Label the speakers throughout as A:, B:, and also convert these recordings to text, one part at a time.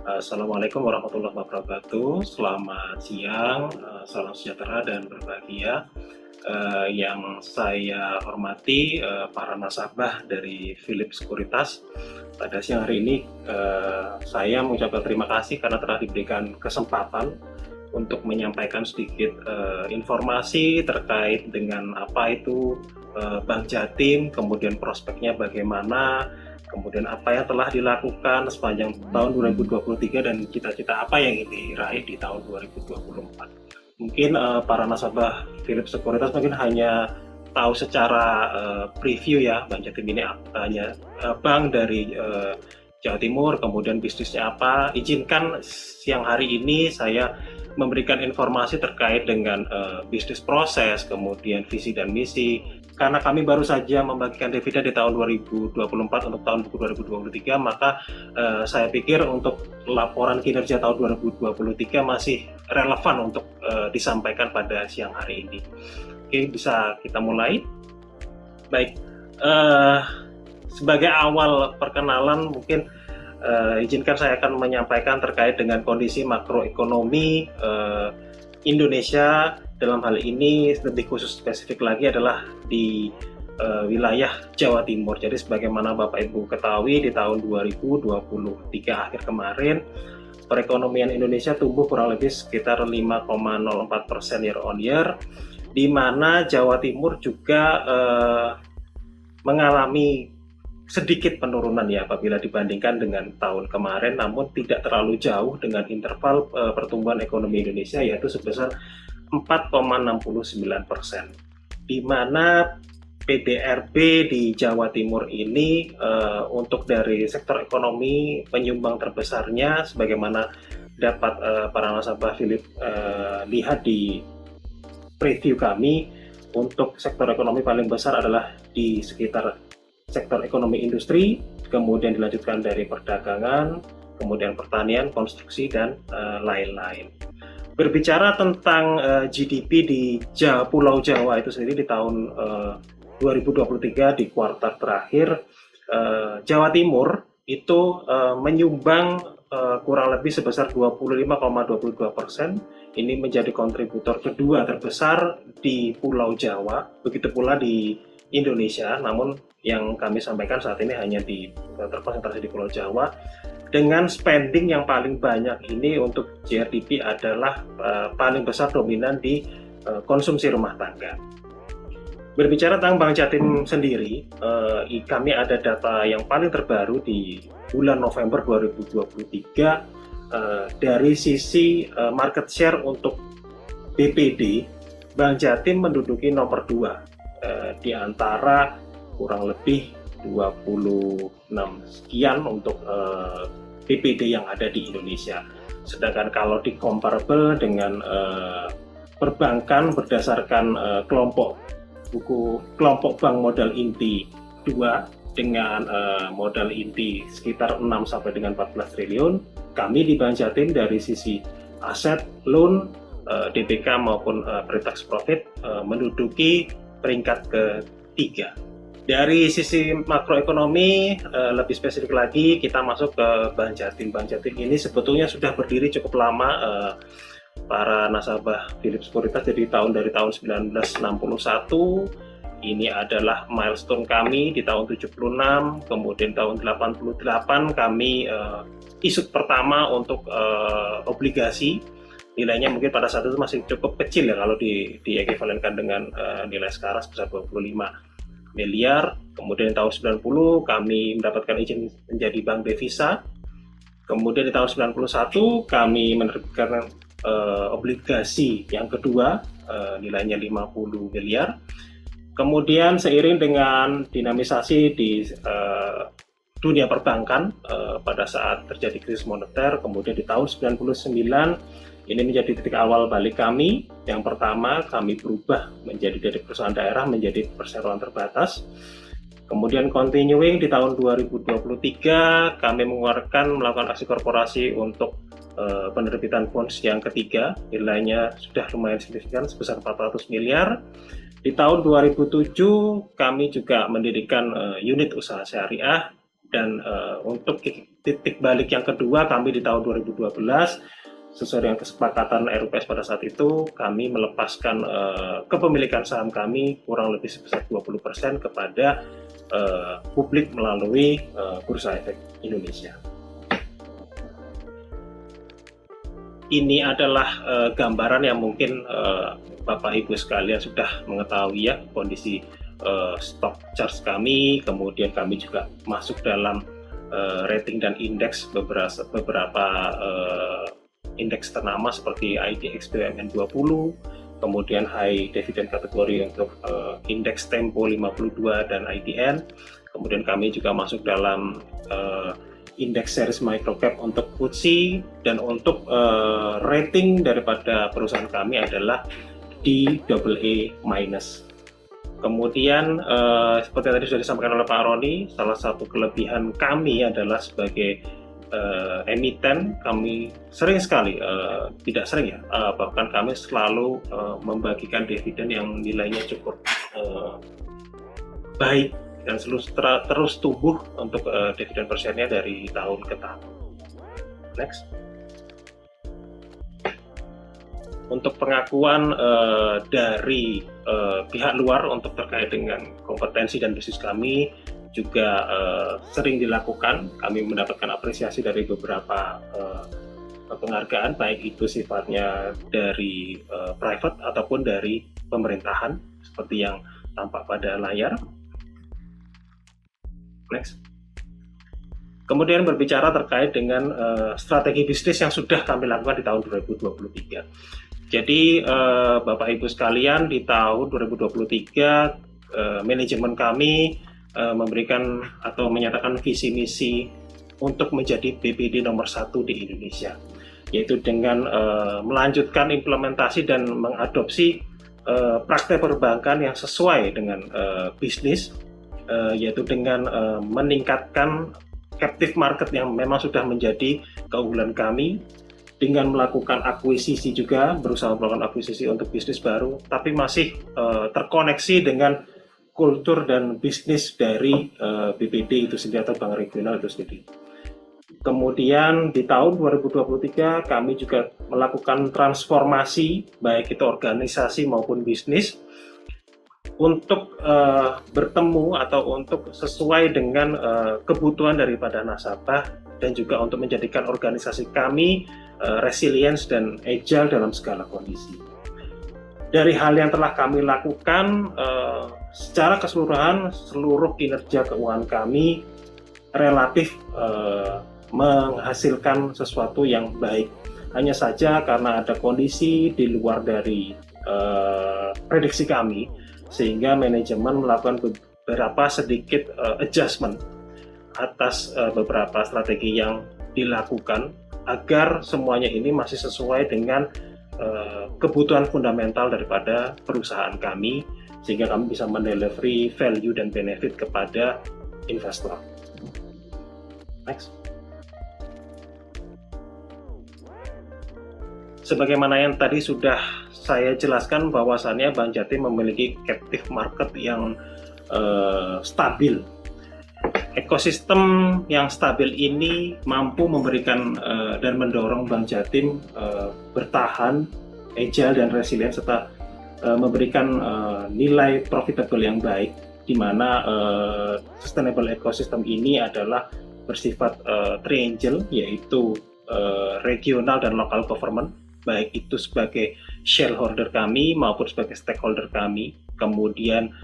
A: Assalamualaikum warahmatullahi wabarakatuh. Selamat siang, salam sejahtera dan berbahagia. Yang saya hormati para nasabah dari Phillip Sekuritas. Pada siang hari ini saya mengucapkan terima kasih karena telah diberikan kesempatan untuk menyampaikan sedikit informasi terkait dengan apa itu Bank Jatim, kemudian prospeknya bagaimana, kemudian apa yang telah dilakukan sepanjang tahun 2023 dan cita-cita apa yang ingin diraih di tahun 2024. Mungkin para nasabah Phillip Sekuritas mungkin hanya tahu secara preview ya, Bank Jatim ini hanya bank dari Jawa Timur, kemudian bisnisnya apa. Izinkan siang hari ini saya memberikan informasi terkait dengan bisnis proses, kemudian visi dan misi, karena kami baru saja membagikan dividen di tahun 2024 untuk tahun 2023, maka saya pikir untuk laporan kinerja tahun 2023 masih relevan untuk disampaikan pada siang hari ini. Oke, bisa kita mulai. Baik, sebagai awal perkenalan mungkin izinkan saya akan menyampaikan terkait dengan kondisi makroekonomi Indonesia. Dalam hal ini lebih khusus spesifik lagi adalah di wilayah Jawa Timur. Jadi sebagaimana Bapak Ibu ketahui di tahun 2023 akhir kemarin perekonomian Indonesia tumbuh kurang lebih sekitar 5,04% year on year, di mana Jawa Timur juga mengalami sedikit penurunan ya apabila dibandingkan dengan tahun kemarin, namun tidak terlalu jauh dengan interval pertumbuhan ekonomi Indonesia yaitu sebesar 4,69%, di mana PDRB di Jawa Timur ini untuk dari sektor ekonomi penyumbang terbesarnya sebagaimana dapat para nasabah Phillip lihat di preview kami, untuk sektor ekonomi paling besar adalah di sekitar sektor ekonomi industri, kemudian dilanjutkan dari perdagangan, kemudian pertanian, konstruksi, dan lain-lain. Berbicara tentang GDP di Pulau Jawa itu sendiri di tahun 2023 di kuartal terakhir, Jawa Timur itu menyumbang kurang lebih sebesar 25,22%. Ini menjadi kontributor kedua terbesar di Pulau Jawa, begitu pula di Indonesia, namun yang kami sampaikan saat ini hanya terkonsentrasi di Pulau Jawa. Dengan spending yang paling banyak ini untuk GDP adalah paling besar dominan di konsumsi rumah tangga. Berbicara tentang Bank Jatim sendiri, kami ada data yang paling terbaru di bulan November 2023 dari sisi market share untuk BPD. Bank Jatim menduduki nomor 2 di antara kurang lebih 26 sekian untuk BPD yang ada di Indonesia. Sedangkan kalau di comparable dengan perbankan berdasarkan kelompok bank modal inti 2 dengan modal inti sekitar 6 sampai dengan 14 triliun, kami di Bank Jatim dari sisi aset, loan, DPK maupun pre-tax profit menduduki peringkat ketiga. Dari sisi makroekonomi lebih spesifik lagi kita masuk ke Bank Jatim. Bank Jatim ini sebetulnya sudah berdiri cukup lama, para nasabah Phillip Sekuritas, dari tahun 1961. Ini adalah milestone kami di tahun 76, kemudian tahun 88 kami isut pertama untuk obligasi. Nilainya mungkin pada saat itu masih cukup kecil ya kalau diekuivalenkan dengan nilai sekarang sebesar 25 miliar. Kemudian tahun 90 kami mendapatkan izin menjadi bank devisa. Kemudian di tahun 91 kami menerbitkan obligasi yang kedua, nilainya 50 miliar. Kemudian seiring dengan dinamisasi di dunia perbankan pada saat terjadi krisis moneter, kemudian di tahun 99 ini menjadi titik awal balik kami. Yang pertama, kami berubah menjadi dari perusahaan daerah menjadi perseroan terbatas. Kemudian continuing di tahun 2023, kami melakukan aksi korporasi untuk penerbitan bonds yang ketiga, nilainya sudah lumayan signifikan sebesar 400 miliar. Di tahun 2007, kami juga mendirikan unit usaha syariah, dan untuk titik balik yang kedua kami di tahun 2012, sesuai dengan kesepakatan RUPS pada saat itu, kami melepaskan kepemilikan saham kami kurang lebih sebesar 20% kepada publik melalui Bursa Efek Indonesia. Ini adalah gambaran yang mungkin Bapak Ibu sekalian sudah mengetahui ya, kondisi stock charts kami, kemudian kami juga masuk dalam rating dan indeks beberapa indeks ternama seperti IDX BUMN 20, kemudian high dividend kategori untuk indeks Tempo 52 dan IDN, kemudian kami juga masuk dalam indeks series microcap untuk FTSE, dan untuk rating daripada perusahaan kami adalah di AA-. Kemudian seperti tadi sudah disampaikan oleh Pak Roni, salah satu kelebihan kami adalah sebagai emiten, kami sering sekali, tidak sering ya, bahkan kami selalu membagikan dividen yang nilainya cukup baik dan terus tumbuh untuk dividen per share-nya dari tahun ke tahun. Next. Untuk pengakuan dari pihak luar untuk terkait dengan kompetensi dan bisnis kami juga sering dilakukan. Kami mendapatkan apresiasi dari beberapa penghargaan, baik itu sifatnya dari private ataupun dari pemerintahan, seperti yang tampak pada layar. Next. Kemudian berbicara terkait dengan strategi bisnis yang sudah kami lakukan di tahun 2023. Jadi Bapak Ibu sekalian, di tahun 2023 manajemen kami memberikan atau menyatakan visi misi untuk menjadi BPD nomor 1 di Indonesia, yaitu dengan melanjutkan implementasi dan mengadopsi praktek perbankan yang sesuai dengan bisnis, yaitu dengan meningkatkan captive market yang memang sudah menjadi keunggulan kami, dengan melakukan akuisisi juga, berusaha melakukan akuisisi untuk bisnis baru, tapi masih terkoneksi dengan kultur dan bisnis dari BPD itu sendiri atau bank regional itu sendiri. Kemudian di tahun 2023 kami juga melakukan transformasi, baik itu organisasi maupun bisnis, untuk bertemu atau untuk sesuai dengan kebutuhan daripada nasabah, dan juga untuk menjadikan organisasi kami resilience dan agile dalam segala kondisi. Dari hal yang telah kami lakukan, secara keseluruhan seluruh kinerja keuangan kami relatif menghasilkan sesuatu yang baik. Hanya saja karena ada kondisi di luar dari prediksi kami, sehingga manajemen melakukan beberapa sedikit adjustment atas beberapa strategi yang dilakukan agar semuanya ini masih sesuai dengan kebutuhan fundamental daripada perusahaan kami, sehingga kami bisa mendelivery value dan benefit kepada investor. Next. Sebagaimana yang tadi sudah saya jelaskan, bahwasannya Bank Jatim memiliki captive market yang stabil. Ekosistem yang stabil ini mampu memberikan dan mendorong Bank Jatim bertahan, agile dan resilient, serta memberikan nilai profitable yang baik, di mana sustainable ecosystem ini adalah bersifat triangle, yaitu regional dan local government, baik itu sebagai shareholder kami maupun sebagai stakeholder kami, kemudian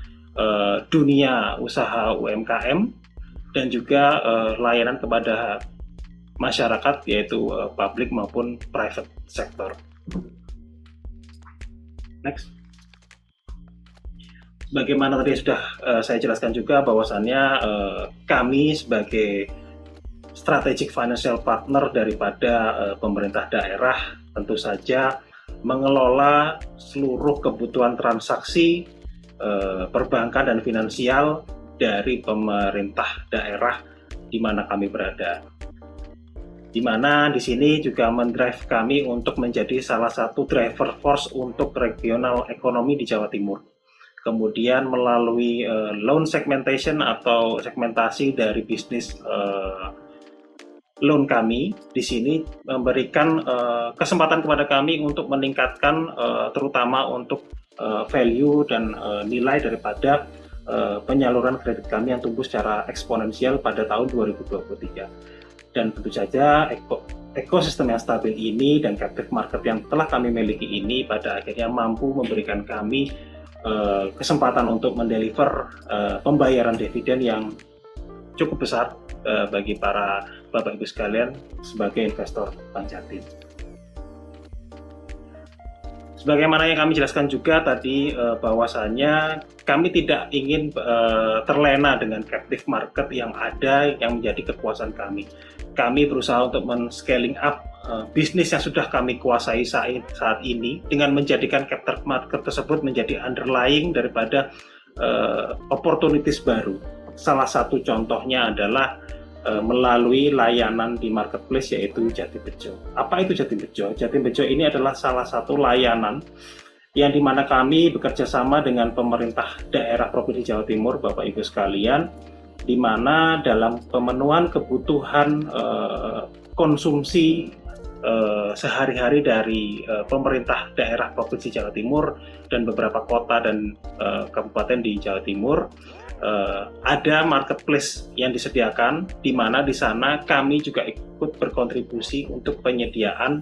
A: dunia usaha UMKM, dan juga layanan kepada masyarakat, yaitu public maupun private sector. Next. Bagaimana tadi sudah saya jelaskan juga, bahwasannya kami sebagai strategic financial partner daripada pemerintah daerah tentu saja mengelola seluruh kebutuhan transaksi perbankan dan finansial dari pemerintah daerah di mana kami berada. Di mana di sini juga mendrive kami untuk menjadi salah satu driver force untuk regional ekonomi di Jawa Timur. Kemudian melalui loan segmentation atau segmentasi dari bisnis loan kami di sini memberikan kesempatan kepada kami untuk meningkatkan terutama untuk value dan nilai daripada penyaluran kredit kami yang tumbuh secara eksponensial pada tahun 2023. Dan tentu saja ekosistem yang stabil ini dan captive market yang telah kami miliki ini pada akhirnya mampu memberikan kami kesempatan untuk mendeliver pembayaran dividen yang cukup besar bagi para Bapak Ibu sekalian sebagai investor Bank Jatim. Sebagaimana yang kami jelaskan juga tadi bahwasanya kami tidak ingin terlena dengan captive market yang ada yang menjadi kekuasaan kami. Kami berusaha untuk men-scaling up bisnis yang sudah kami kuasai saat ini dengan menjadikan captive market tersebut menjadi underlying daripada opportunities baru. Salah satu contohnya adalah melalui layanan di marketplace yaitu Jatim Bejo. Apa itu Jatim Bejo? Jatim Bejo ini adalah salah satu layanan yang dimana kami bekerja sama dengan pemerintah daerah Provinsi Jawa Timur, Bapak Ibu sekalian, di mana dalam pemenuhan kebutuhan konsumsi sehari-hari dari pemerintah daerah Provinsi Jawa Timur dan beberapa kota dan kabupaten di Jawa Timur, ada marketplace yang disediakan, di mana di sana kami juga ikut berkontribusi untuk penyediaan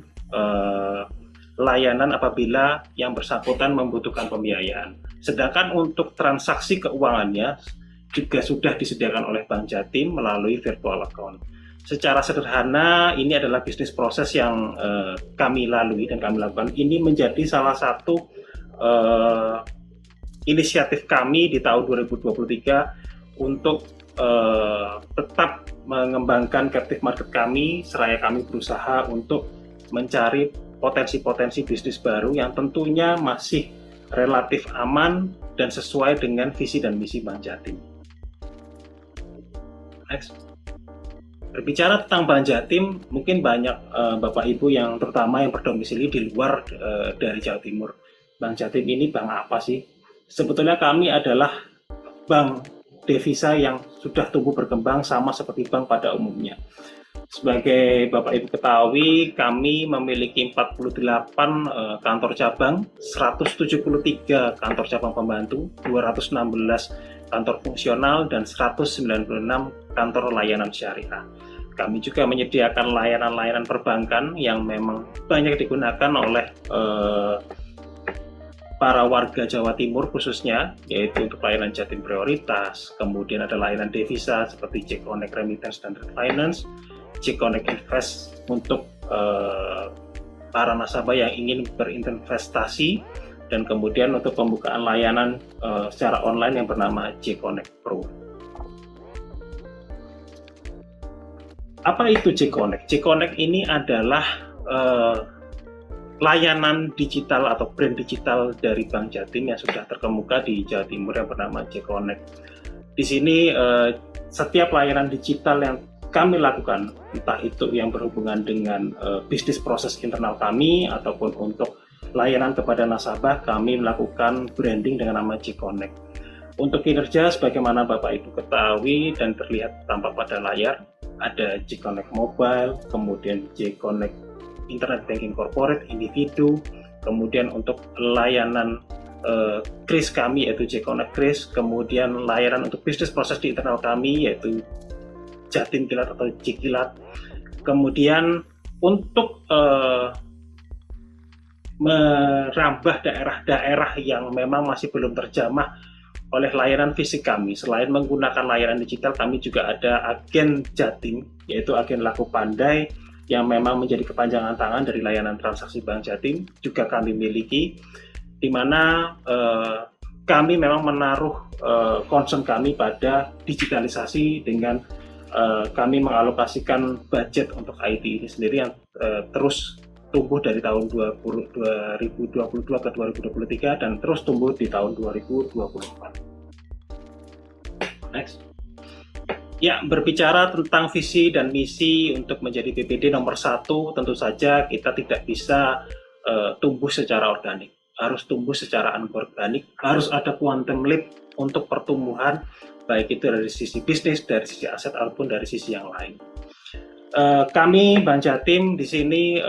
A: layanan apabila yang bersangkutan membutuhkan pembiayaan. Sedangkan untuk transaksi keuangannya juga sudah disediakan oleh Bank Jatim melalui virtual account. Secara sederhana, ini adalah bisnis proses yang kami lalui dan kami lakukan. Ini menjadi salah satu inisiatif kami di tahun 2023 untuk tetap mengembangkan captive market kami, seraya kami berusaha untuk mencari potensi-potensi bisnis baru yang tentunya masih relatif aman dan sesuai dengan visi dan misi Bank Jatim. Next. Berbicara tentang Bank Jatim, mungkin banyak Bapak Ibu yang terutama yang berdomisili di luar dari Jawa Timur. Bank Jatim ini bank apa sih? Sebetulnya kami adalah bank devisa yang sudah tumbuh berkembang sama seperti bank pada umumnya. Sebagai Bapak Ibu ketahui, kami memiliki 48 kantor cabang, 173 kantor cabang pembantu, 216 kantor fungsional, dan 196 kantor layanan syariah. Kami juga menyediakan layanan-layanan perbankan yang memang banyak digunakan oleh para warga Jawa Timur khususnya, yaitu untuk layanan Jatim Prioritas, kemudian ada layanan devisa seperti J-Connect Remittance dan Refinance, J-Connect Invest untuk para nasabah yang ingin berinvestasi, dan kemudian untuk pembukaan layanan secara online yang bernama J-Connect Pro. Apa itu J-Connect? J-Connect ini adalah layanan digital atau brand digital dari Bank Jatim yang sudah terkemuka di Jawa Timur yang bernama J-Connect. Di sini setiap layanan digital yang kami lakukan, entah itu yang berhubungan dengan bisnis proses internal kami ataupun untuk layanan kepada nasabah, kami melakukan branding dengan nama J-Connect. Untuk kinerja, sebagaimana Bapak Ibu ketahui dan terlihat tampak pada layar, ada J-Connect Mobile, kemudian J-Connect Internet Banking Corporate, individu, kemudian untuk layanan KRIS kami yaitu J-Connect KRIS, kemudian layanan untuk bisnis proses di internal kami yaitu Jatim Kilat atau J-Kilat, kemudian untuk merambah daerah-daerah yang memang masih belum terjamah oleh layanan fisik kami. Selain menggunakan layanan digital, kami juga ada agen Jatim, yaitu agen Laku Pandai, yang memang menjadi kepanjangan tangan dari layanan transaksi Bank Jatim, juga kami miliki, di mana kami memang menaruh concern kami pada digitalisasi dengan kami mengalokasikan budget untuk IT ini sendiri yang terus tumbuh dari tahun 2022 ke 2023 dan terus tumbuh di tahun 2024. Next. Ya, berbicara tentang visi dan misi untuk menjadi BPD nomor 1, tentu saja kita tidak bisa tumbuh secara organik. Harus tumbuh secara anorganik, harus ada quantum leap untuk pertumbuhan, baik itu dari sisi bisnis, dari sisi aset, ataupun dari sisi yang lain. Kami Bank Jatim di sini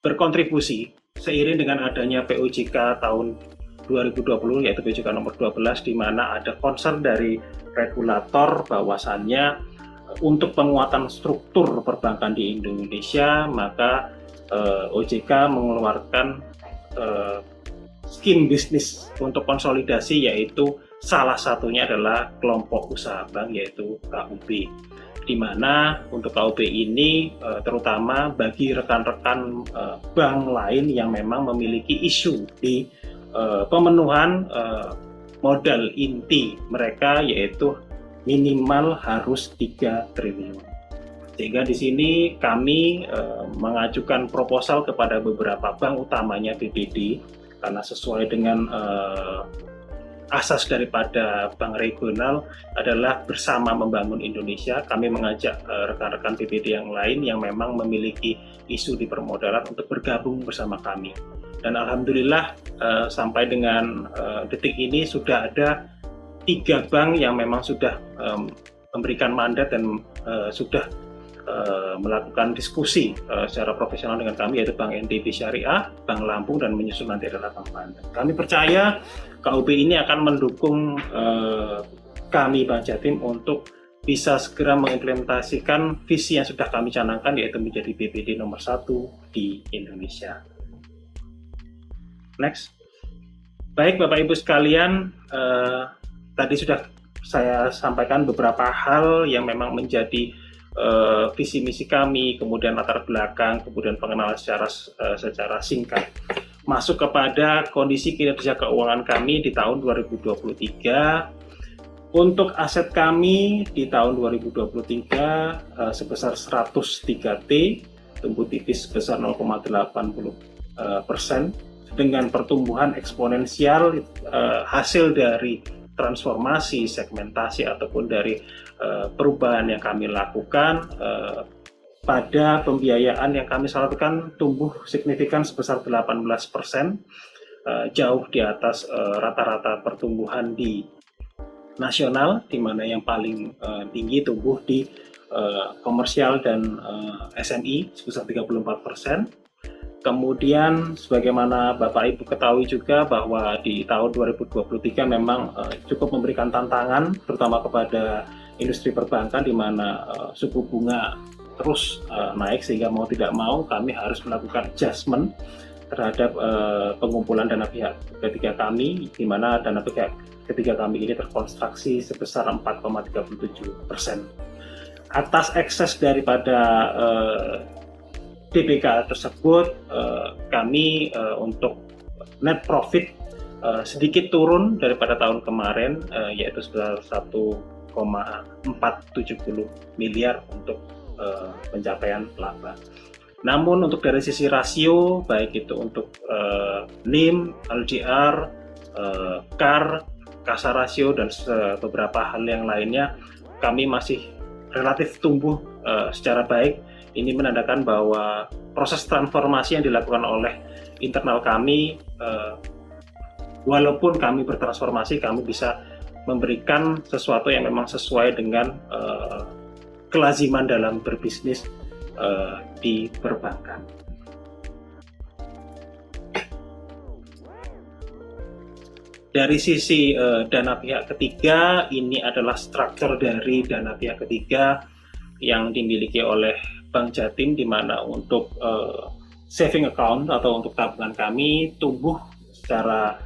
A: berkontribusi seiring dengan adanya POJK tahun 2020, yaitu POJK nomor 12, di mana ada concern dari regulator bahwasannya untuk penguatan struktur perbankan di Indonesia, maka OJK mengeluarkan scheme bisnis untuk konsolidasi, yaitu salah satunya adalah kelompok usaha bank, yaitu KUB, di mana untuk KUB ini terutama bagi rekan-rekan bank lain yang memang memiliki isu di pemenuhan modal inti mereka, yaitu minimal harus 3 triliun. Sehingga di sini kami mengajukan proposal kepada beberapa bank, utamanya BPD, karena sesuai dengan asas daripada bank regional adalah bersama membangun Indonesia. Kami mengajak rekan-rekan BPD yang lain yang memang memiliki isu di permodalan untuk bergabung bersama kami. Dan alhamdulillah sampai dengan detik ini sudah ada 3 bank yang memang sudah memberikan mandat dan sudah melakukan diskusi secara profesional dengan kami, yaitu Bank NTB Syariah, Bank Lampung, dan menyusul nanti adalah Bank Banten. Kami percaya KUB ini akan mendukung kami Bank Jatim untuk bisa segera mengimplementasikan visi yang sudah kami canangkan, yaitu menjadi BPD nomor 1 di Indonesia. Next. Baik Bapak Ibu sekalian, tadi sudah saya sampaikan beberapa hal yang memang menjadi visi misi kami, kemudian latar belakang, kemudian pengenalan secara singkat. Masuk kepada kondisi kinerja keuangan kami di tahun 2023. Untuk aset kami di tahun 2023 sebesar 103T, tumbuh tipis sebesar 0,80% dengan pertumbuhan eksponensial hasil dari transformasi, segmentasi, ataupun dari perubahan yang kami lakukan. Pada pembiayaan yang kami salurkan tumbuh signifikan sebesar 18%, jauh di atas rata-rata pertumbuhan di nasional, di mana yang paling tinggi tumbuh di komersial dan SME sebesar 34%. Kemudian sebagaimana Bapak Ibu ketahui juga bahwa di tahun 2023 memang cukup memberikan tantangan terutama kepada industri perbankan, di mana suku bunga terus naik, sehingga mau tidak mau kami harus melakukan adjustment terhadap pengumpulan dana pihak ketiga kami, di mana dana pihak ketiga kami ini terkonstruksi sebesar 4,37%. Atas ekses daripada DPK tersebut, kami untuk net profit sedikit turun daripada tahun kemarin, yaitu sebesar 1,470 miliar untuk pencapaian laba. Namun untuk dari sisi rasio, baik itu untuk NIM, LDR, CAR, kasa rasio, dan beberapa hal yang lainnya, kami masih relatif tumbuh secara baik. Ini menandakan bahwa proses transformasi yang dilakukan oleh internal kami, walaupun kami bertransformasi, kami bisa memberikan sesuatu yang memang sesuai dengan kelaziman dalam berbisnis di perbankan. Dari sisi dana pihak ketiga, ini adalah struktur dari dana pihak ketiga yang dimiliki oleh Bank Jatim, di mana untuk saving account atau untuk tabungan kami tumbuh secara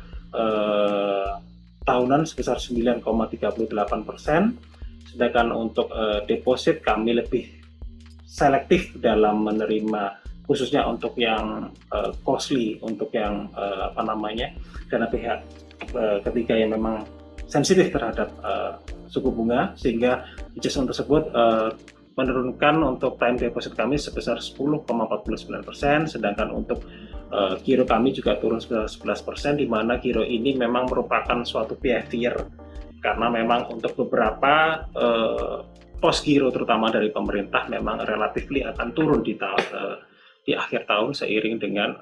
A: tahunan sebesar 9,38%, sedangkan untuk deposit kami lebih selektif dalam menerima, khususnya untuk yang costly, untuk yang dana pihak ketiga yang memang sensitif terhadap suku bunga, sehingga adjustment tersebut menurunkan untuk time deposit kami sebesar 10,49%, sedangkan untuk giro kami juga turun sebesar 11%, di mana giro ini memang merupakan suatu behavior, karena memang untuk beberapa pos giro terutama dari pemerintah memang relatif akan turun di akhir tahun seiring dengan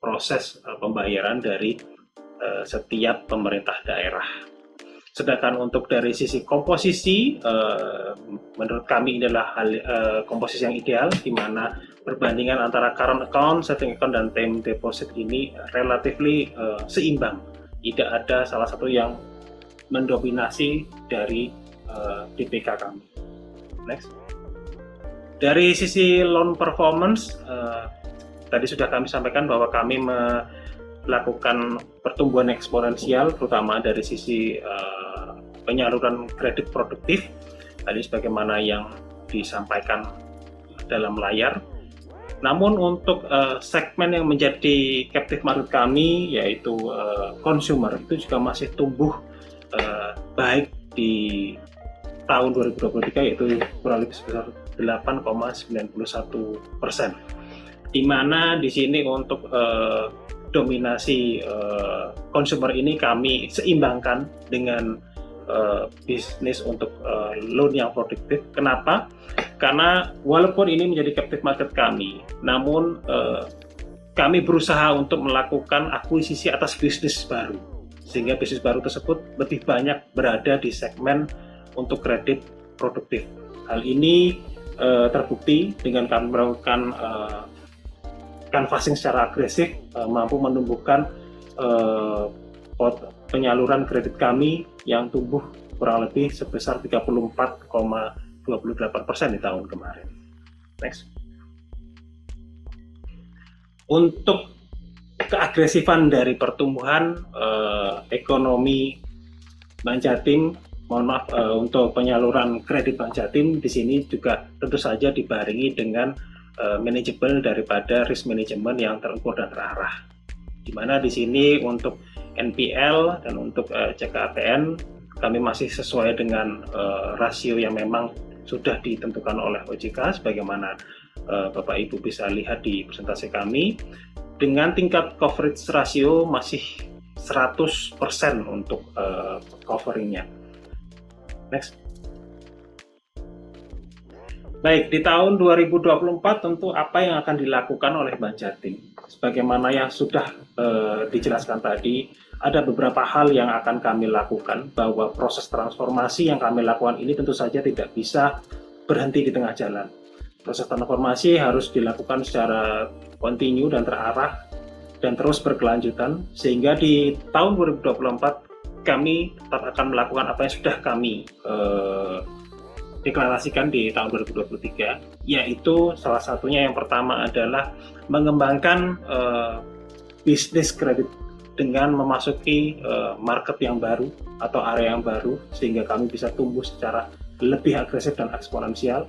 A: proses pembayaran dari setiap pemerintah daerah. Sedangkan untuk dari sisi komposisi, menurut kami ini adalah komposisi yang ideal, di mana perbandingan antara current account, saving account, dan time deposit ini relatively seimbang. Tidak ada salah satu yang mendominasi dari DPK kami. Next. Dari sisi loan performance, tadi sudah kami sampaikan bahwa kami melakukan pertumbuhan eksponensial, terutama dari sisi penyaluran kredit produktif, tadi sebagaimana yang disampaikan dalam layar. Namun untuk segmen yang menjadi captive market kami, yaitu consumer, itu juga masih tumbuh baik di tahun 2023, yaitu kurang lebih sebesar 8,91%. Di mana di sini untuk dominasi consumer ini kami seimbangkan dengan bisnis untuk loan yang produktif. Kenapa? Karena walaupun ini menjadi captive market kami, namun kami berusaha untuk melakukan akuisisi atas bisnis baru, sehingga bisnis baru tersebut lebih banyak berada di segmen untuk kredit produktif. Hal ini terbukti dengan kami melakukan canvassing secara agresif, mampu menumbuhkan penyaluran kredit kami yang tumbuh kurang lebih sebesar 34,28% di tahun kemarin. Next. Untuk keagresifan dari pertumbuhan ekonomi Bank Jatim, mohon maaf, untuk penyaluran kredit Bank Jatim di sini juga tentu saja dibarengi dengan manajemen daripada risk management yang terukur dan terarah. Di mana di sini untuk NPL dan untuk CKPN kami masih sesuai dengan rasio yang memang sudah ditentukan oleh OJK, sebagaimana Bapak Ibu bisa lihat di presentasi kami, dengan tingkat coverage rasio masih 100% untuk coveringnya. Next. Baik, di tahun 2024 tentu apa yang akan dilakukan oleh Bank Jatim? Sebagaimana yang sudah dijelaskan tadi, ada beberapa hal yang akan kami lakukan, bahwa proses transformasi yang kami lakukan ini tentu saja tidak bisa berhenti di tengah jalan. Proses transformasi harus dilakukan secara kontinu dan terarah dan terus berkelanjutan, sehingga di tahun 2024 kami tetap akan melakukan apa yang sudah kami deklarasikan di tahun 2023, yaitu salah satunya yang pertama adalah mengembangkan bisnis kredit dengan memasuki market yang baru atau area yang baru, sehingga kami bisa tumbuh secara lebih agresif dan eksponensial.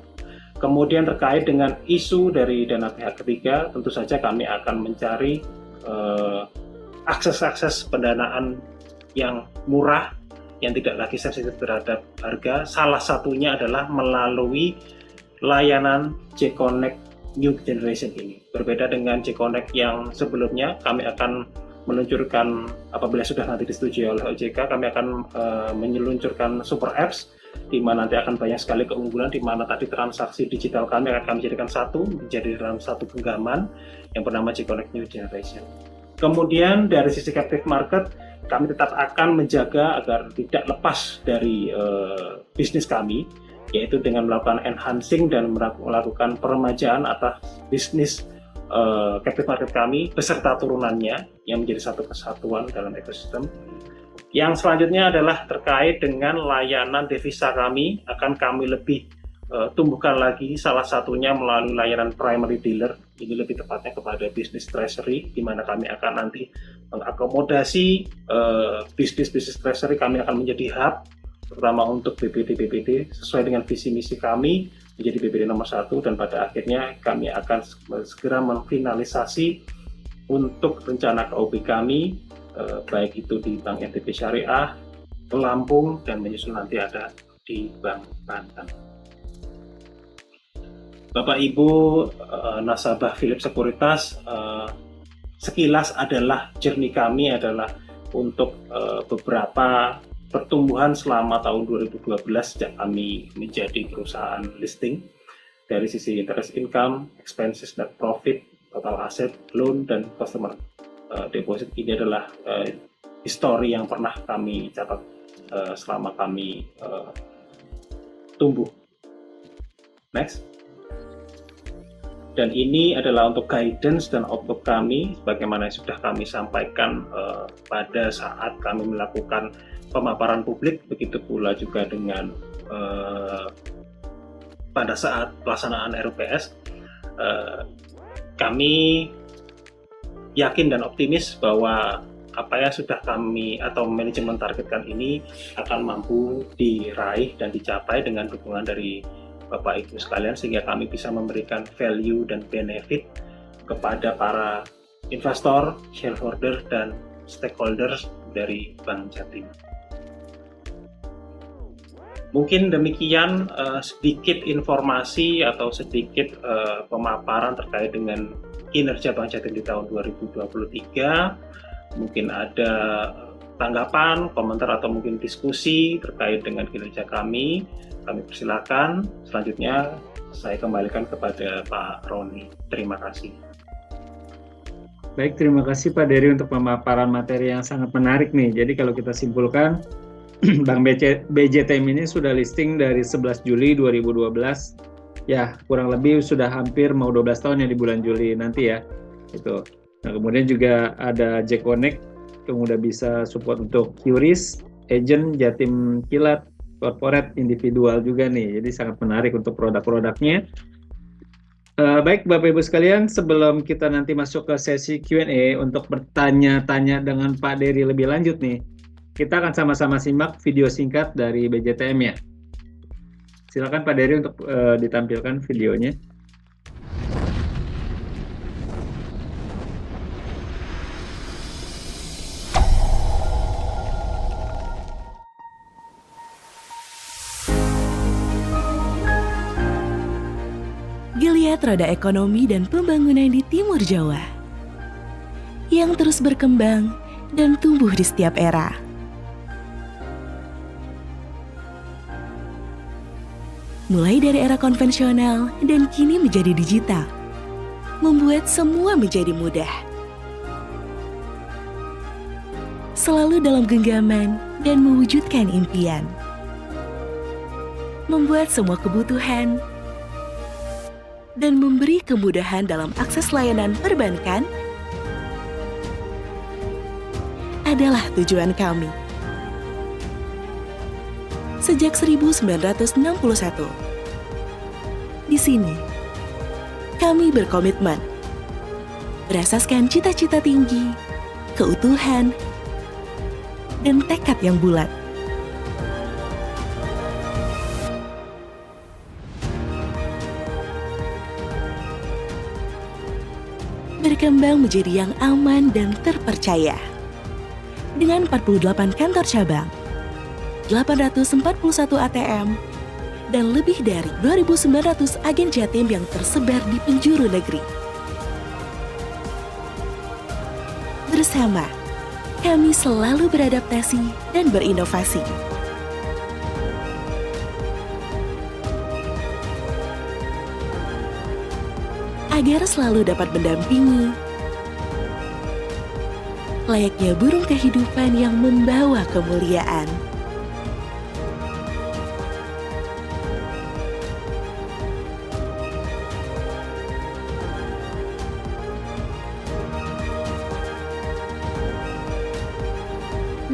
A: Kemudian terkait dengan isu dari dana pihak ketiga, tentu saja kami akan mencari akses-akses pendanaan yang murah, yang tidak lagi sensitif terhadap harga. Salah satunya adalah melalui layanan J-Connect New Generation ini. Berbeda dengan J-Connect yang sebelumnya, kami akan meluncurkan, apabila sudah nanti disetujui oleh OJK, kami akan meluncurkan super apps, di mana nanti akan banyak sekali keunggulan, di mana tadi transaksi digital kami akan kami jadikan menjadi dalam satu genggaman yang bernama J-Connect New Generation. Kemudian dari sisi captive market, kami tetap akan menjaga agar tidak lepas dari bisnis kami, yaitu dengan melakukan enhancing dan melakukan peremajaan atas bisnis captive market kami beserta turunannya yang menjadi satu kesatuan dalam ekosistem. Yang selanjutnya adalah terkait dengan layanan devisa kami, akan kami lebih tumbuhkan lagi, salah satunya melalui layanan primary dealer, ini lebih tepatnya kepada bisnis treasury, di mana kami akan nanti mengakomodasi bisnis treasury. Kami akan menjadi hub, terutama untuk BPD sesuai dengan visi misi kami menjadi BPD nomor 1, dan pada akhirnya kami akan segera memfinalisasi untuk rencana KOB kami, baik itu di Bank NTB Syariah, Lampung, dan menyusul nanti ada di Bank Banten. Bapak Ibu nasabah Phillip Sekuritas, sekilas adalah journey kami adalah untuk beberapa pertumbuhan selama tahun 2012 sejak kami menjadi perusahaan listing, dari sisi interest income, expenses, net profit, total asset, loan, dan customer deposit. Ini adalah histori yang pernah kami catat selama kami tumbuh. Next. Dan ini adalah untuk guidance dan outlook kami, sebagaimana yang sudah kami sampaikan pada saat kami melakukan pemaparan publik, begitu pula juga dengan pada saat pelaksanaan RUPS. Kami yakin dan optimis bahwa apa yang sudah kami atau manajemen targetkan ini akan mampu diraih dan dicapai dengan dukungan dari Bapak Ibu sekalian, sehingga kami bisa memberikan value dan benefit kepada para investor, shareholder, dan stakeholders dari Bank Jatim. Mungkin demikian sedikit informasi atau sedikit pemaparan terkait dengan kinerja Bank Jatim di tahun 2023. Mungkin ada tanggapan, komentar, atau mungkin diskusi terkait dengan kinerja kami persilakan. Selanjutnya saya kembalikan kepada Pak Roni. Terima kasih.
B: Baik, terima kasih Pak Dery untuk pemaparan materi yang sangat menarik nih. Jadi kalau kita simpulkan, Bank BJTM ini sudah listing dari 11 Juli 2012. Ya, kurang lebih sudah hampir mau 12 tahun ya di bulan Juli nanti ya. Itu. Nah, kemudian juga ada Jack Connect yang udah bisa support untuk QRIS, agent, Jatim Kilat, corporate, individual juga nih. Jadi sangat menarik untuk produk-produknya. Baik Bapak Ibu sekalian, sebelum kita nanti masuk ke sesi Q&A untuk bertanya-tanya dengan Pak Dery lebih lanjut nih, kita akan sama-sama simak video singkat dari BJTM ya. Silakan Pak Dery untuk ditampilkan videonya.
C: Geliat roda ekonomi dan pembangunan di Timur Jawa yang terus berkembang dan tumbuh di setiap era. Mulai dari era konvensional dan kini menjadi digital, membuat semua menjadi mudah. Selalu dalam genggaman dan mewujudkan impian. Membuat semua kebutuhan dan memberi kemudahan dalam akses layanan perbankan adalah tujuan kami. Sejak 1961, di sini kami berkomitmen berasaskan cita-cita tinggi, keutuhan, dan tekad yang bulat. Berkembang menjadi yang aman dan terpercaya. Dengan 48 kantor cabang, 841 ATM, dan lebih dari 2.900 agen Jatim yang tersebar di penjuru negeri. Bersama, kami selalu beradaptasi dan berinovasi. Agar selalu dapat mendampingi, layaknya burung kehidupan yang membawa kemuliaan.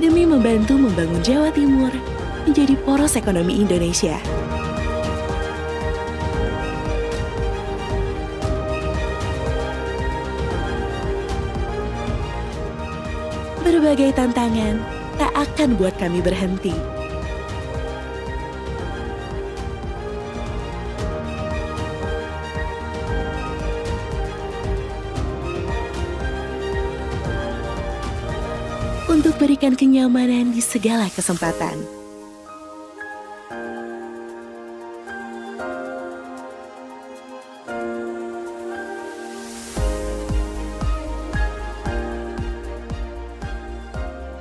C: Demi membantu membangun Jawa Timur menjadi poros ekonomi Indonesia. Berbagai tantangan tak akan buat kami berhenti. Untuk berikan kenyamanan di segala kesempatan.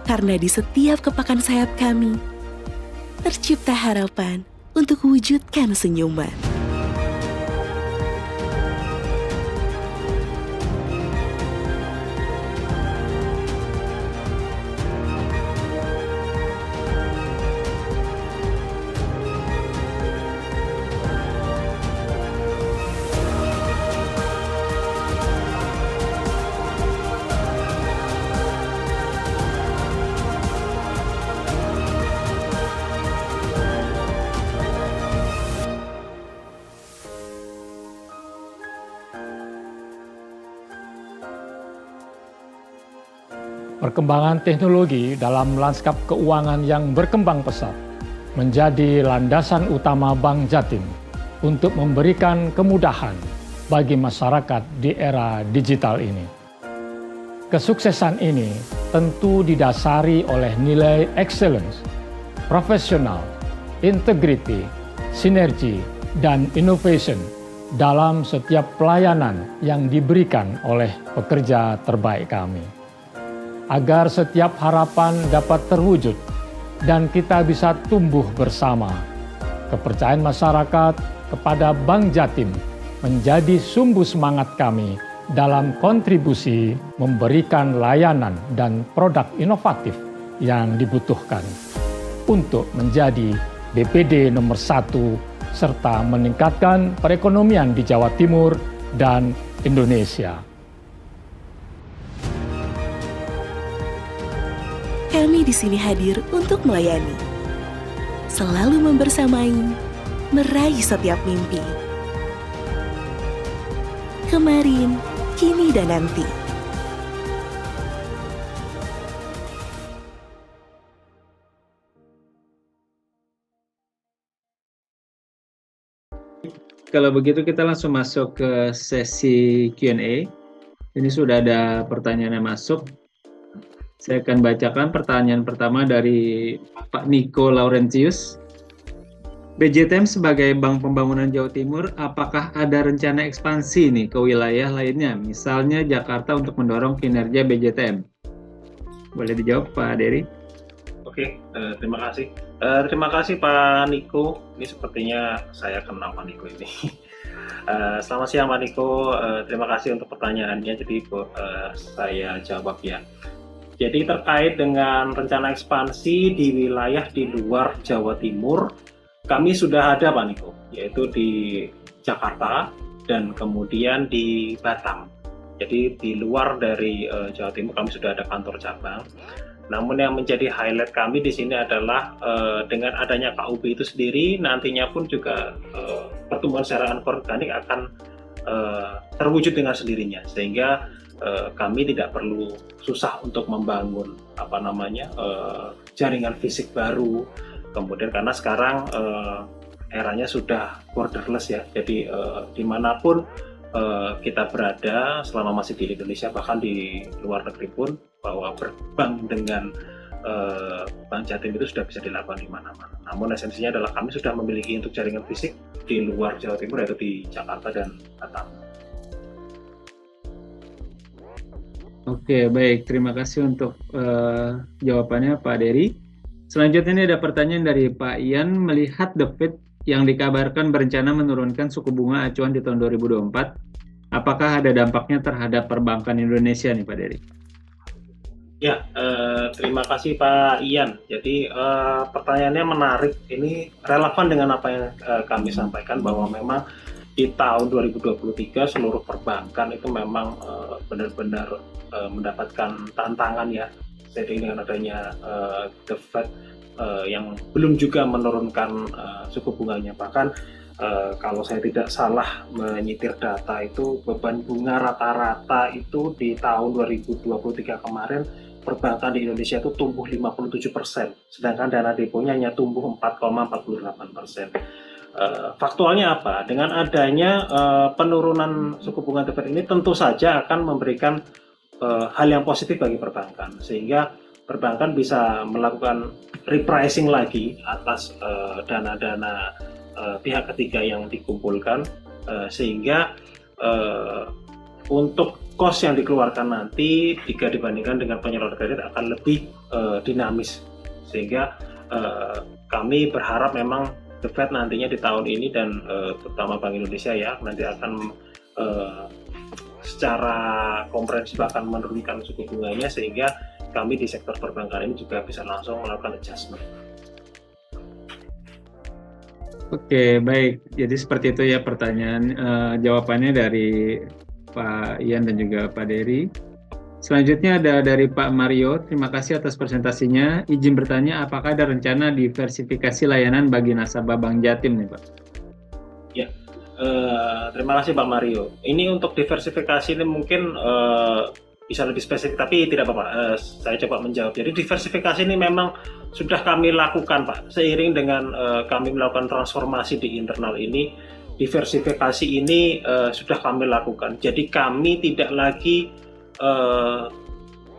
C: Karena di setiap kepakan sayap kami, tercipta harapan untuk wujudkan senyuman.
D: Perkembangan teknologi dalam lanskap keuangan yang berkembang pesat menjadi landasan utama Bank Jatim untuk memberikan kemudahan bagi masyarakat di era digital ini. Kesuksesan ini tentu didasari oleh nilai excellence, profesional, integrity, sinergi, dan innovation dalam setiap pelayanan yang diberikan oleh pekerja terbaik kami. Agar setiap harapan dapat terwujud dan kita bisa tumbuh bersama, kepercayaan masyarakat kepada Bank Jatim menjadi sumbu semangat kami dalam kontribusi memberikan layanan dan produk inovatif yang dibutuhkan untuk menjadi BPD nomor 1 serta meningkatkan perekonomian di Jawa Timur dan Indonesia.
C: Kami di sini hadir untuk melayani, selalu membersamai, meraih setiap mimpi. Kemarin, kini, dan nanti.
B: Kalau begitu kita langsung masuk ke sesi Q&A. Ini sudah ada pertanyaan yang masuk. Saya akan bacakan pertanyaan pertama dari Pak Niko Laurentius. BJTM sebagai Bank Pembangunan Jawa Timur, apakah ada rencana ekspansi nih ke wilayah lainnya, misalnya Jakarta untuk mendorong kinerja BJTM? Boleh dijawab Pak Dery?
A: Oke, terima kasih. Terima kasih Pak Niko. Ini sepertinya saya kenal Pak Niko ini. Selamat siang Pak Niko. Terima kasih untuk pertanyaannya. Jadi saya jawab ya. Jadi terkait dengan rencana ekspansi di wilayah di luar Jawa Timur, kami sudah ada Pak Niko, yaitu di Jakarta dan kemudian di Batam. Jadi di luar dari Jawa Timur kami sudah ada kantor cabang. Namun yang menjadi highlight kami di sini adalah dengan adanya KUB itu sendiri, nantinya pun juga pertumbuhan secara organik akan terwujud dengan sendirinya, sehingga kami tidak perlu susah untuk membangun jaringan fisik baru. Kemudian karena sekarang eranya sudah borderless ya, jadi dimanapun kita berada selama masih di Indonesia, bahkan di luar negeri pun, bahwa berbank dengan Bank Jatim itu sudah bisa dilakukan di mana-mana. Namun esensinya adalah kami sudah memiliki untuk jaringan fisik di luar Jawa Timur, yaitu di Jakarta dan Batam.
B: Oke, baik. Terima kasih untuk jawabannya Pak Dery. Selanjutnya ini ada pertanyaan dari Pak Ian. Melihat The Fed yang dikabarkan berencana menurunkan suku bunga acuan di tahun 2024, apakah ada dampaknya terhadap perbankan Indonesia nih Pak Dery?
A: Ya, terima kasih Pak Ian. Jadi pertanyaannya menarik. Ini relevan dengan apa yang kami sampaikan, bahwa memang di tahun 2023 seluruh perbankan itu memang benar-benar mendapatkan tantangan ya. Jadi dengan adanya The Fed yang belum juga menurunkan suku bunganya, bahkan kalau saya tidak salah menyitir data itu, beban bunga rata-rata itu di tahun 2023 kemarin perbankan di Indonesia itu tumbuh 57%, sedangkan dana deponya hanya tumbuh 4,48%. Faktualnya apa? Dengan adanya penurunan suku bunga The Fed ini tentu saja akan memberikan hal yang positif bagi perbankan, sehingga perbankan bisa melakukan repricing lagi atas dana-dana pihak ketiga yang dikumpulkan, sehingga untuk cost yang dikeluarkan nanti jika dibandingkan dengan penyaluran kredit akan lebih dinamis, sehingga kami berharap memang The Fed nantinya di tahun ini dan terutama Bank Indonesia ya nanti akan secara komprehensif akan menurunkan suku bunganya, sehingga kami di sektor perbankan ini juga bisa langsung melakukan adjustment.
B: Oke, baik. Jadi seperti itu ya pertanyaan jawabannya dari Pak Ian dan juga Pak Dery. Selanjutnya ada dari Pak Mario. Terima kasih atas presentasinya. Izin bertanya, apakah ada rencana diversifikasi layanan bagi nasabah Bank Jatim nih Pak?
A: Ya, terima kasih Pak Mario. Ini untuk diversifikasi ini mungkin bisa lebih spesifik, tapi tidak apa-apa, saya coba menjawab. Jadi diversifikasi ini memang sudah kami lakukan, Pak. Seiring dengan kami melakukan transformasi di internal ini, diversifikasi ini sudah kami lakukan. Jadi kami tidak lagi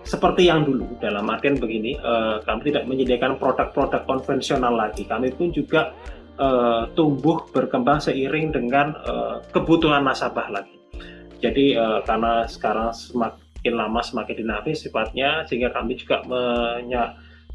A: seperti yang dulu, dalam artian begini, kami tidak menyediakan produk-produk konvensional lagi. Kami pun juga tumbuh berkembang seiring dengan kebutuhan nasabah lagi. Jadi karena sekarang semakin lama semakin dinamis sifatnya, sehingga kami juga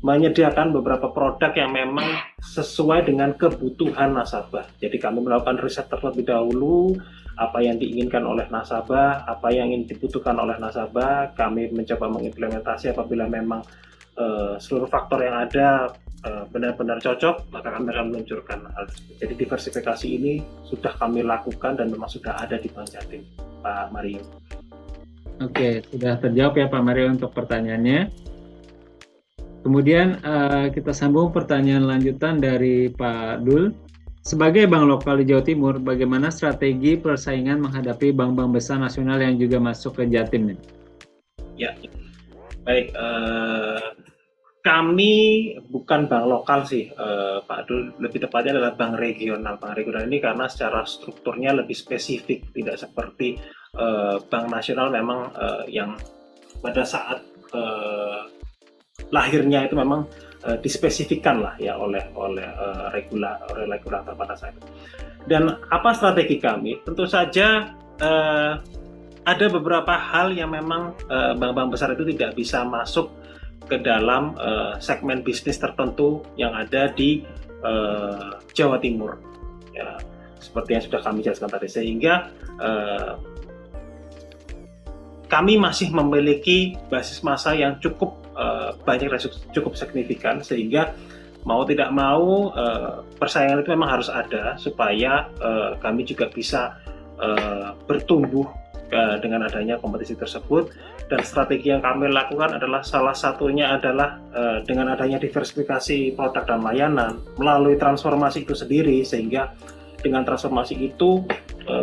A: menyediakan beberapa produk yang memang sesuai dengan kebutuhan nasabah. Jadi kami melakukan riset terlebih dahulu, apa yang diinginkan oleh nasabah, apa yang ingin dibutuhkan oleh nasabah, kami mencoba mengimplementasi apabila memang seluruh faktor yang ada benar-benar cocok, maka kami akan meluncurkan hal tersebut. Jadi diversifikasi ini sudah kami lakukan dan memang sudah ada di Bank Jatim, Pak Mario.
B: Oke, sudah terjawab ya Pak Mario untuk pertanyaannya. Kemudian kita sambung pertanyaan lanjutan dari Pak Dul. Sebagai bank lokal di Jawa Timur, bagaimana strategi persaingan menghadapi bank-bank besar nasional yang juga masuk ke Jatim nih?
A: Ya, baik. Kami bukan bank lokal sih, Pak Dul. Lebih tepatnya adalah bank regional. Bank regional ini karena secara strukturnya lebih spesifik, tidak seperti bank nasional memang yang pada saat lahirnya itu memang dispesifikkan lah ya oleh regulator pada saat itu. Dan apa strategi kami? Tentu saja ada beberapa hal yang memang bank-bank besar itu tidak bisa masuk ke dalam segmen bisnis tertentu yang ada di Jawa Timur. Ya, seperti yang sudah kami jelaskan tadi, sehingga kami masih memiliki basis massa yang cukup banyak dan cukup signifikan, sehingga mau tidak mau persaingan itu memang harus ada supaya kami juga bisa bertumbuh dengan adanya kompetisi tersebut. Dan strategi yang kami lakukan adalah salah satunya adalah dengan adanya diversifikasi produk dan layanan melalui transformasi itu sendiri, sehingga dengan transformasi itu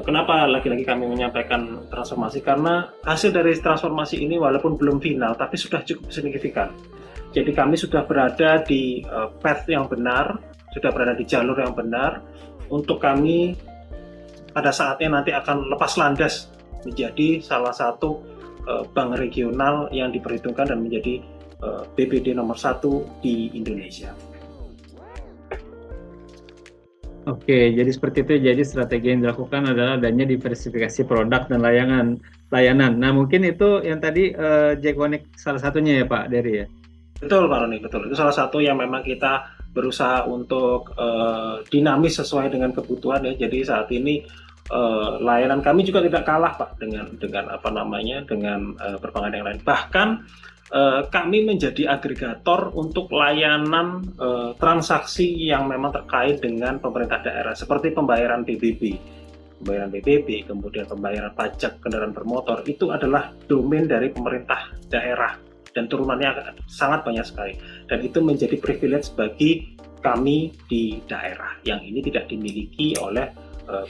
A: kenapa lagi-lagi kami menyampaikan transformasi, karena hasil dari transformasi ini walaupun belum final tapi sudah cukup signifikan. Jadi kami sudah berada di path yang benar, sudah berada di jalur yang benar untuk kami pada saatnya nanti akan lepas landas menjadi salah satu bank regional yang diperhitungkan dan menjadi BPD nomor 1 di Indonesia.
B: Oke, jadi seperti itu. Jadi strategi yang dilakukan adalah adanya diversifikasi produk dan layanan. Nah, mungkin itu yang tadi Jackonic salah satunya ya Pak Dery ya?
A: Betul Pak Roni, betul. Itu salah satu yang memang kita berusaha untuk dinamis sesuai dengan kebutuhan ya. Jadi saat ini layanan kami juga tidak kalah Pak dengan perbankan yang lain. Bahkan kami menjadi agregator untuk layanan transaksi yang memang terkait dengan pemerintah daerah, seperti pembayaran PBB, kemudian pembayaran pajak kendaraan bermotor, itu adalah domain dari pemerintah daerah dan turunannya sangat banyak sekali. Dan itu menjadi privilege bagi kami di daerah yang ini tidak dimiliki oleh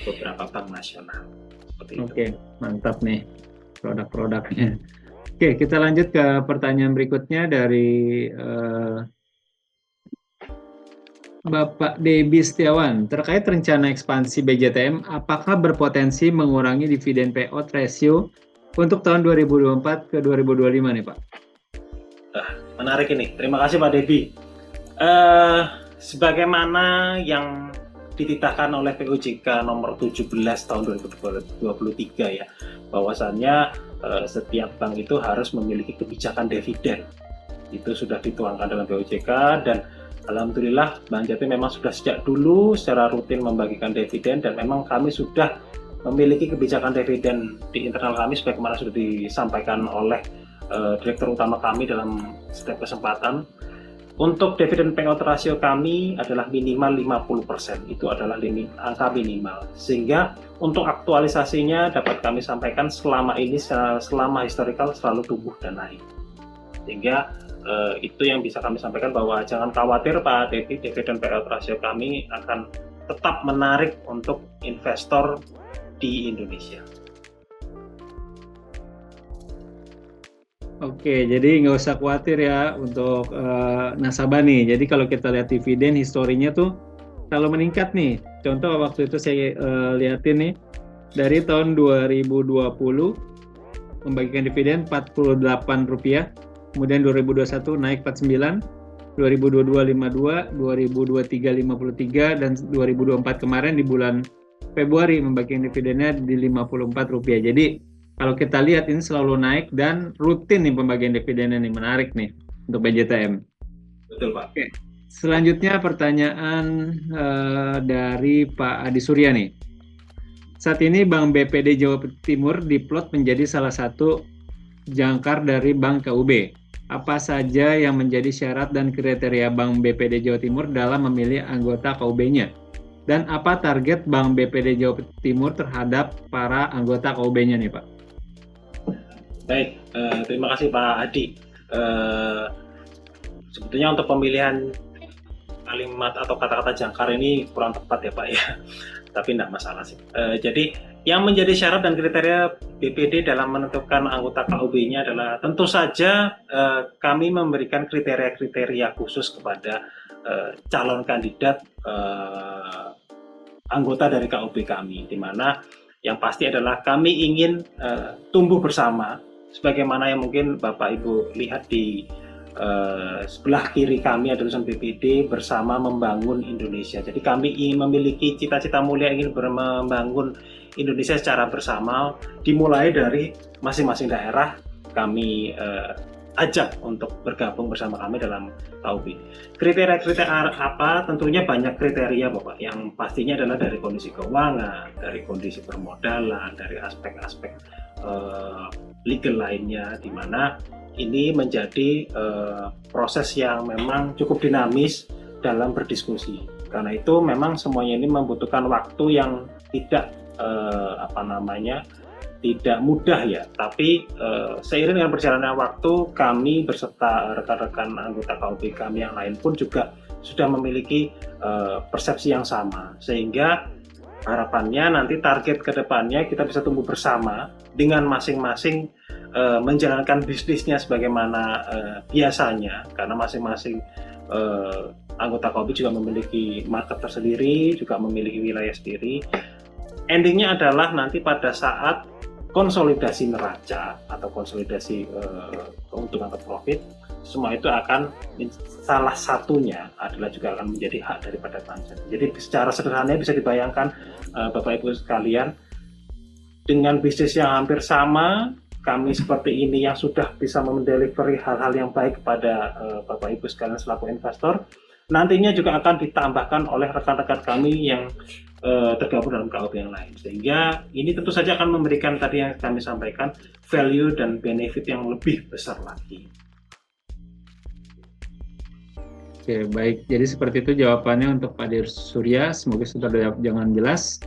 A: beberapa bank nasional. Seperti itu.
B: Oke, mantap nih produk-produknya. Oke, kita lanjut ke pertanyaan berikutnya dari Bapak Debi Setiawan. Terkait rencana ekspansi BJTM, apakah berpotensi mengurangi dividen payout ratio untuk tahun 2024 ke 2025 nih Pak?
A: Menarik ini. Terima kasih Pak Debi. Sebagaimana yang dititahkan oleh POJK nomor 17 tahun 2023 ya, bahwasannya setiap bank itu harus memiliki kebijakan dividen. Itu sudah dituangkan dalam POJK, dan alhamdulillah Bank Jatim memang sudah sejak dulu secara rutin membagikan dividen, dan memang kami sudah memiliki kebijakan dividen di internal kami sebagaimana sudah disampaikan oleh Direktur Utama kami dalam setiap kesempatan. Untuk dividen payout ratio kami adalah minimal 50%, itu adalah angka minimal. Sehingga untuk aktualisasinya dapat kami sampaikan selama ini, selama historical selalu tumbuh dan naik. Sehingga itu yang bisa kami sampaikan, bahwa jangan khawatir Pak Devi, dividen payout ratio kami akan tetap menarik untuk investor di Indonesia.
B: Oke, jadi nggak usah khawatir ya untuk nasabah nih. Jadi kalau kita lihat dividen historinya tuh selalu meningkat nih. Contoh waktu itu saya lihatin nih dari tahun 2020 membagikan dividen Rp48, kemudian 2021 naik 49, 2022 52, 2023 53, dan 2024 kemarin di bulan Februari membagikan dividennya di Rp54. Jadi kalau kita lihat ini selalu naik dan rutin nih pembagian dividennya nih, menarik nih untuk BJTM.
A: Betul, Pak.
B: Oke. Selanjutnya pertanyaan dari Pak Adi Surya nih. Saat ini Bank BPD Jawa Timur diplot menjadi salah satu jangkar dari Bank KUB. Apa saja yang menjadi syarat dan kriteria Bank BPD Jawa Timur dalam memilih anggota KUB-nya? Dan apa target Bank BPD Jawa Timur terhadap para anggota KUB-nya nih, Pak?
A: Baik, terima kasih Pak Adi. Sebetulnya untuk pemilihan kalimat atau kata-kata jangkar ini kurang tepat ya Pak ya, tapi tidak masalah sih. Jadi yang menjadi syarat dan kriteria BPD dalam menentukan anggota KUB-nya adalah tentu saja kami memberikan kriteria-kriteria khusus kepada calon kandidat anggota dari KUB kami, di mana yang pasti adalah kami ingin tumbuh bersama, sebagaimana yang mungkin Bapak Ibu lihat di sebelah kiri kami ada tulisan BPD bersama membangun Indonesia. Jadi kami ingin memiliki cita-cita mulia, ingin membangun Indonesia secara bersama, dimulai dari masing-masing daerah kami ajak untuk bergabung bersama kami dalam KUB. Kriteria-kriteria apa? Tentunya banyak kriteria Bapak, yang pastinya adalah dari kondisi keuangan, dari kondisi permodalan, dari aspek-aspek legal lainnya, di mana ini menjadi proses yang memang cukup dinamis dalam berdiskusi. Karena itu memang semuanya ini membutuhkan waktu yang tidak tidak mudah ya. Tapi seiring dengan berjalannya waktu, kami berserta rekan-rekan anggota KUB kami yang lain pun juga sudah memiliki persepsi yang sama, sehingga harapannya nanti target ke depannya kita bisa tumbuh bersama dengan masing-masing menjalankan bisnisnya sebagaimana biasanya, karena masing-masing anggota KUB juga memiliki market tersendiri, juga memiliki wilayah sendiri. Endingnya adalah nanti pada saat konsolidasi neraca atau konsolidasi keuntungan atau profit, semua itu akan salah satunya adalah juga akan menjadi hak daripada pajak. Jadi secara sederhana bisa dibayangkan Bapak Ibu sekalian, dengan bisnis yang hampir sama, kami seperti ini yang sudah bisa mendelivery hal-hal yang baik kepada Bapak Ibu sekalian selaku investor, nantinya juga akan ditambahkan oleh rekan-rekan kami yang tergabung dalam KUB yang lain, sehingga ini tentu saja akan memberikan tadi yang kami sampaikan value dan benefit yang lebih besar lagi.
B: Oke, baik. Jadi seperti itu jawabannya untuk Pak Adi Surya. Semoga sudah ada jawaban jelas.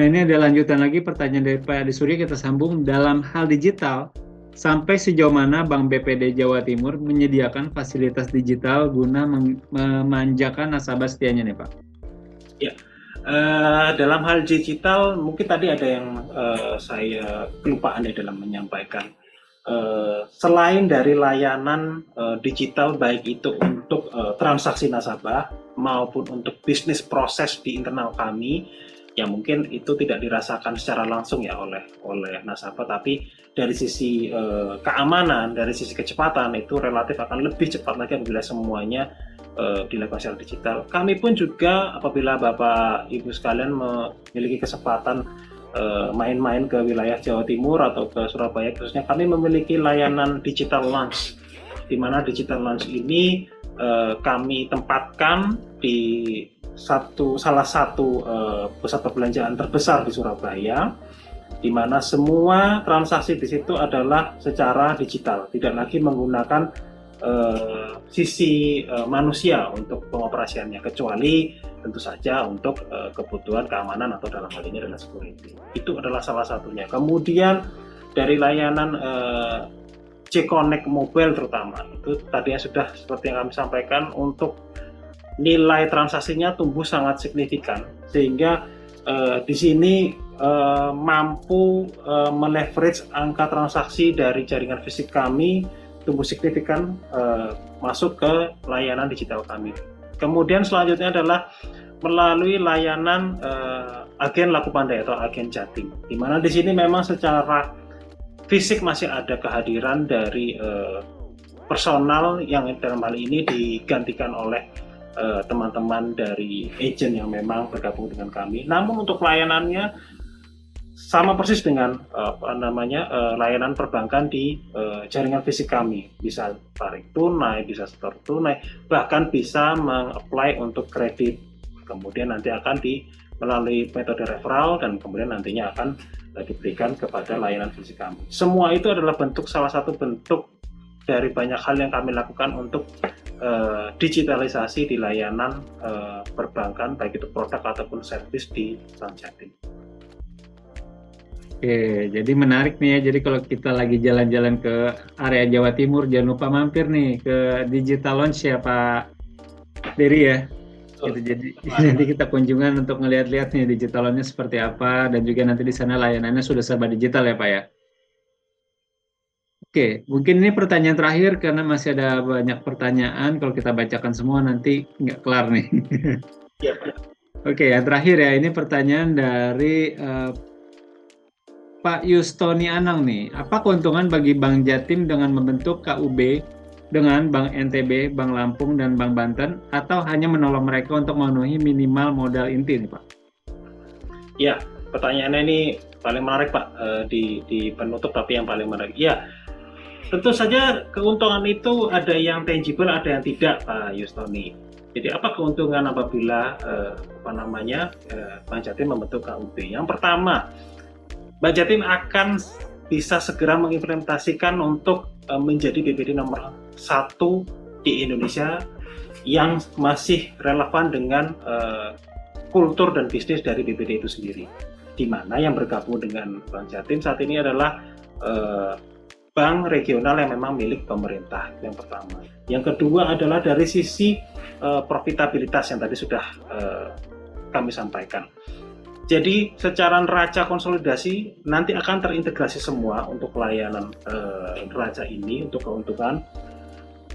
B: Nah, ini ada lanjutan lagi pertanyaan dari Pak Adi Surya, kita sambung. Dalam hal digital, sampai sejauh mana Bank BPD Jawa Timur menyediakan fasilitas digital guna memanjakan nasabah setianya nih Pak?
A: Ya, dalam hal digital mungkin tadi ada yang saya kelupaan ya dalam menyampaikan. Selain dari layanan digital, baik itu untuk transaksi nasabah maupun untuk bisnis proses di internal kami, yang mungkin itu tidak dirasakan secara langsung ya oleh nasabah, tapi dari sisi keamanan, dari sisi kecepatan itu relatif akan lebih cepat lagi apabila semuanya dilakukan secara digital. Kami pun juga apabila Bapak Ibu sekalian memiliki kesempatan main-main ke wilayah Jawa Timur atau ke Surabaya khususnya, kami memiliki layanan digital lounge, di mana digital lounge ini kami tempatkan di salah satu pusat perbelanjaan terbesar di Surabaya, di mana semua transaksi di situ adalah secara digital, tidak lagi menggunakan sisi manusia untuk pengoperasiannya, kecuali tentu saja untuk kebutuhan keamanan atau dalam hal ini adalah security. Itu adalah salah satunya. Kemudian dari layanan J-Connect Mobile terutama, itu tadinya sudah seperti yang kami sampaikan, untuk nilai transaksinya tumbuh sangat signifikan, sehingga di sini mampu meleverage angka transaksi dari jaringan fisik kami tumbuh signifikan masuk ke layanan digital kami. Kemudian selanjutnya adalah melalui layanan agen laku pandai atau agen Jatim, di mana di sini memang secara fisik masih ada kehadiran dari personal yang dalam hal ini digantikan oleh teman-teman dari agent yang memang bergabung dengan kami. Namun untuk layanannya sama persis dengan layanan perbankan di jaringan fisik kami. Bisa tarik tunai, bisa setor tunai, bahkan bisa meng-apply untuk kredit. Kemudian nanti akan melalui metode referral dan kemudian nantinya akan diberikan kepada layanan fisik kami. Semua itu adalah salah satu bentuk dari banyak hal yang kami lakukan untuk digitalisasi di layanan perbankan, baik itu produk ataupun servis di Bank Jatim.
B: Oke, jadi menarik nih ya. Jadi kalau kita lagi jalan-jalan ke area Jawa Timur, jangan lupa mampir nih ke Digital Launch ya Pak Dery ya. Gitu, jadi nanti kita kunjungan untuk ngelihat-lihat nih Digital Launch-nya seperti apa, dan juga nanti di sana layanannya sudah serba digital ya Pak ya. Oke, mungkin ini pertanyaan terakhir karena masih ada banyak pertanyaan. Kalau kita bacakan semua nanti nggak kelar nih.
A: Ya, Pak.
B: Oke, yang terakhir ya, ini pertanyaan dari Pak Yustoni Anang nih. Apa keuntungan bagi Bank Jatim dengan membentuk KUB dengan Bank NTB, Bank Lampung, dan Bank Banten, atau hanya menolong mereka untuk memenuhi minimal modal inti nih Pak?
A: Ya, pertanyaannya ini paling menarik Pak, di penutup tapi yang paling menarik. Ya, tentu saja keuntungan itu ada yang tangible, ada yang tidak Pak Yustoni. Jadi apa keuntungan apabila Bank Jatim membentuk KUB? Yang pertama, Bank Jatim akan bisa segera mengimplementasikan untuk menjadi BPD nomor 1 di Indonesia yang masih relevan dengan kultur dan bisnis dari BPD itu sendiri. Di mana yang bergabung dengan Bank Jatim saat ini adalah bank regional yang memang milik pemerintah, yang pertama. Yang kedua adalah dari sisi profitabilitas yang tadi sudah kami sampaikan. Jadi secara neraca konsolidasi nanti akan terintegrasi semua untuk layanan neraca ini, untuk keuntungan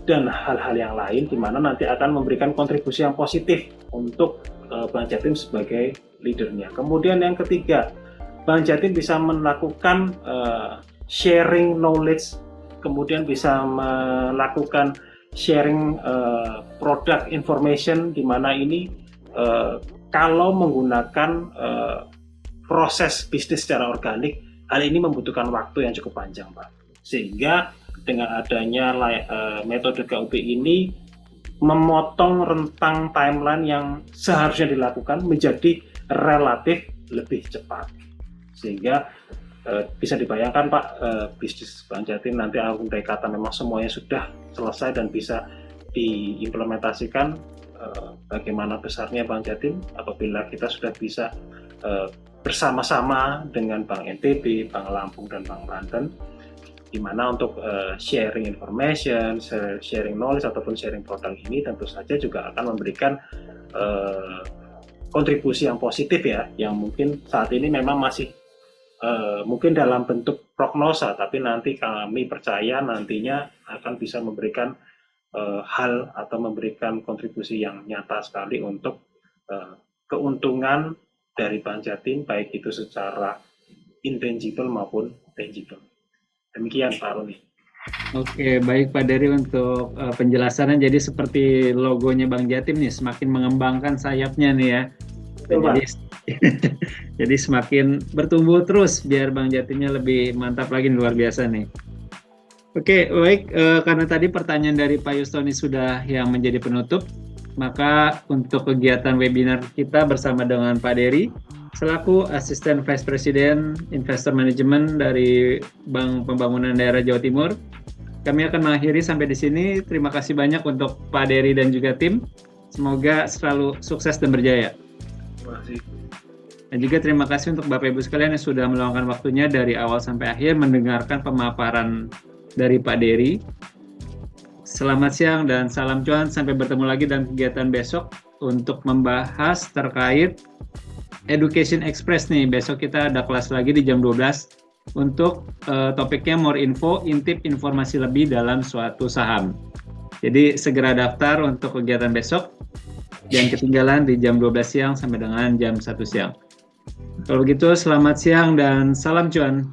A: dan hal-hal yang lain, di mana nanti akan memberikan kontribusi yang positif untuk Bank Jatim sebagai leadernya. Kemudian yang ketiga, Bank Jatim bisa melakukan sharing knowledge, kemudian bisa melakukan sharing product information, di mana ini kalau menggunakan proses bisnis secara organik, hal ini membutuhkan waktu yang cukup panjang Pak. Sehingga dengan adanya metode KUB ini memotong rentang timeline yang seharusnya dilakukan menjadi relatif lebih cepat. Sehingga bisa dibayangkan Pak, bisnis Bank Jatim nanti andai kata memang semuanya sudah selesai dan bisa diimplementasikan, bagaimana besarnya Bank Jatim apabila kita sudah bisa bersama-sama dengan Bank NTB, Bank Lampung, dan Bank Banten, di mana untuk sharing information, sharing knowledge ataupun sharing produk ini tentu saja juga akan memberikan kontribusi yang positif ya, yang mungkin saat ini memang masih mungkin dalam bentuk prognosa, tapi nanti kami percaya nantinya akan bisa memberikan hal atau memberikan kontribusi yang nyata sekali untuk keuntungan dari Bank Jatim, baik itu secara intangible maupun tangible. Demikian Pak Roni.
B: Oke, baik Pak Dery untuk penjelasannya. Jadi seperti logonya Bank Jatim nih, semakin mengembangkan sayapnya nih ya. Jadi semakin bertumbuh terus biar Bank Jatimnya lebih mantap lagi, luar biasa nih. Oke, baik, karena tadi pertanyaan dari Pak Yustoni sudah yang menjadi penutup, maka untuk kegiatan webinar kita bersama dengan Pak Dery selaku Asisten Vice President Investor Management dari Bank Pembangunan Daerah Jawa Timur, kami akan mengakhiri sampai di sini. Terima kasih banyak untuk Pak Dery dan juga tim. Semoga selalu sukses dan berjaya.
A: Terima kasih.
B: Dan juga terima kasih untuk Bapak Ibu sekalian yang sudah meluangkan waktunya dari awal sampai akhir mendengarkan pemaparan dari Pak Dery. Selamat siang dan salam cuan. Sampai bertemu lagi dalam kegiatan besok untuk membahas terkait Education Express nih. Besok kita ada kelas lagi di jam 12 untuk topiknya more info, intip informasi lebih dalam suatu saham. Jadi segera daftar untuk kegiatan besok. Jangan ketinggalan di jam 12 siang sampai dengan jam 1 siang. Kalau begitu selamat siang dan salam cuan.